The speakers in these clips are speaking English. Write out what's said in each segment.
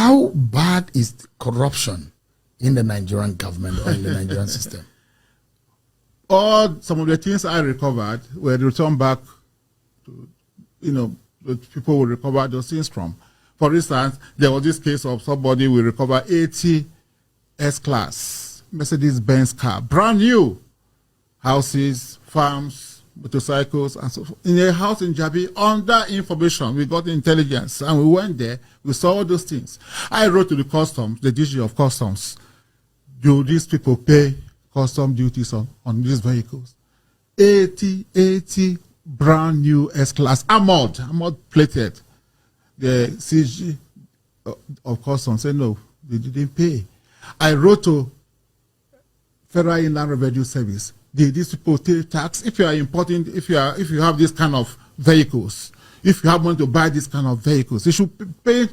How bad is corruption in the Nigerian government or in the Nigerian system? Some of the things I recovered were returned back to, the people will recover those things from. For instance, there was this case of somebody will recover 80 S-Class Mercedes-Benz car, brand new, houses, farms, motorcycles, and so forth. In a house in Jabi, under information, we got intelligence, and we went there, we saw all those things. I wrote to the customs, the DG of customs, do these people pay custom duties on these vehicles? 80 brand new S-Class, armored plated. The CG of customs said no, they didn't pay. I wrote to Federal Inland Revenue Service. These people pay tax. If you are importing, if you have this kind of vehicles, if you have money to buy this kind of vehicles, you should pay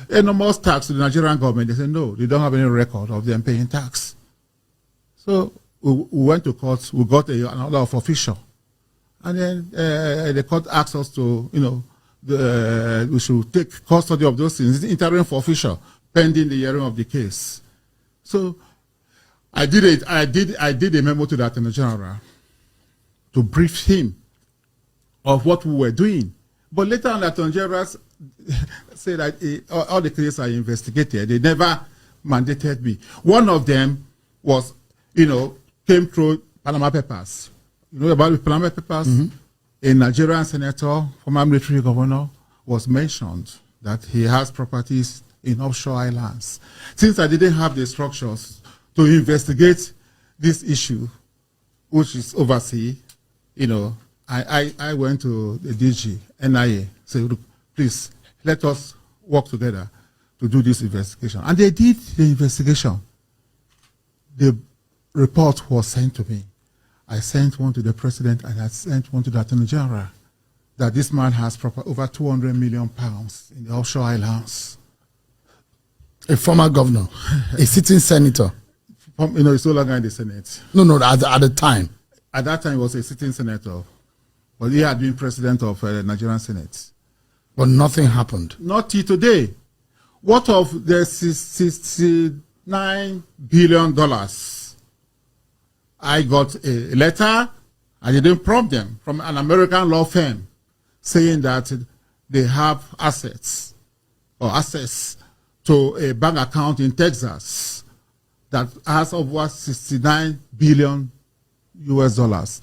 enormous tax to the Nigerian government. They said no, they don't have any record of them paying tax. So we went to court. We got an order of official, and then the court asked us to, we should take custody of those things. It's interim for official pending the hearing of the case. So I did it. I did a memo to the Attorney General to brief him of what we were doing. But later on, the Attorney General said that all the cases I investigated, they never mandated me. One of them was, came through Panama Papers. You know about the Panama Papers? Mm-hmm. A Nigerian senator, former military governor, was mentioned that he has properties in offshore islands. Since I didn't have the structures to investigate this issue, which is overseas, I went to the DG, NIA, said, look, please, let us work together to do this investigation. And they did the investigation. The report was sent to me. I sent one to the president and I sent one to the Attorney General that this man has over 200 million pounds in the offshore islands. A former governor, a sitting senator. He's no longer in the Senate. No, at the time. At that time, he was a sitting senator. But he had been president of the Nigerian Senate. But nothing happened. Not till today. What of the $69 billion? I got a letter, I didn't prompt them, from an American law firm saying that they have assets or access to a bank account in Texas that has over $69 billion US,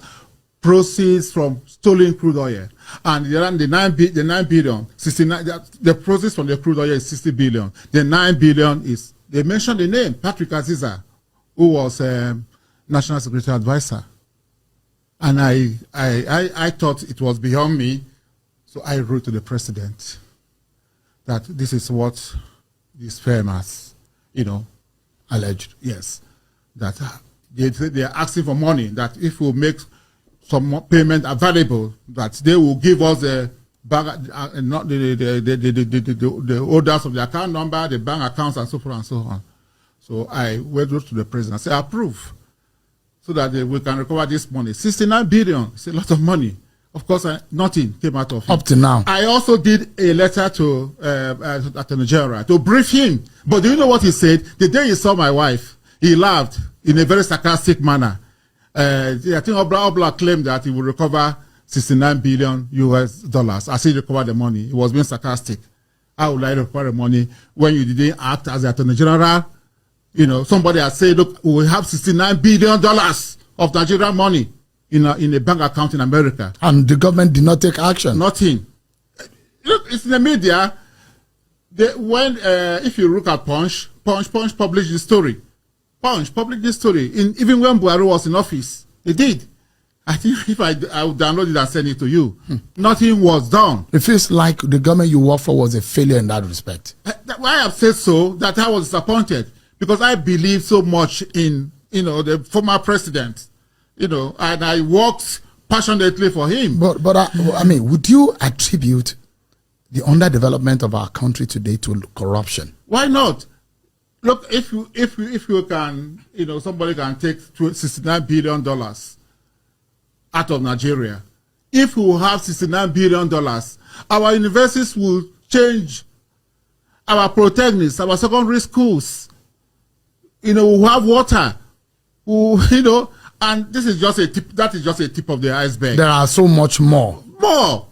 proceeds from stolen crude oil. And the 9 billion, 69, the proceeds from the crude oil is 60 billion. The 9 billion is, they mentioned the name, Patrick Aziza, who was National Security Advisor. And I thought it was beyond me, so I wrote to the president that this is what this firm has, alleged. Yes, that they are asking for money, that if we make some payment available, that they will give us the orders of the account number, the bank accounts, and so forth and so on. So I went to the president and said, approve, so that we can recover this money. 69 billion, it's a lot of money. Of course, nothing came out of it. Up to now. I also did a letter to Attorney General to brief him. But do you know what he said? The day he saw my wife, he laughed in a very sarcastic manner. I think Obla claimed that he would recover 69 billion US, as he recovered the money. He was being sarcastic. How would I recover the money when you didn't act as the Attorney General? Somebody has said, look, we have $69 billion of Nigerian money in a bank account in America. And the government did not take action. Nothing. Look, it's in the media. If you look at Punch published the story. Punch published this story. Even when Buhari was in office, they did. I think if I would download it and send it to you, nothing was done. It feels like the government you work for was a failure in that respect. Why I have said so, that I was disappointed, because I believe so much in the former president, and I worked passionately for him. But would you attribute the underdevelopment of our country today to corruption? Why not? Look, if you can, somebody can take $69 billion out of Nigeria. If we have $69 billion, our universities will change. our protagonists, our secondary schools. You know, who have water, who, you know, and this is just a tip. That is just a tip of the iceberg. There are so much more. More.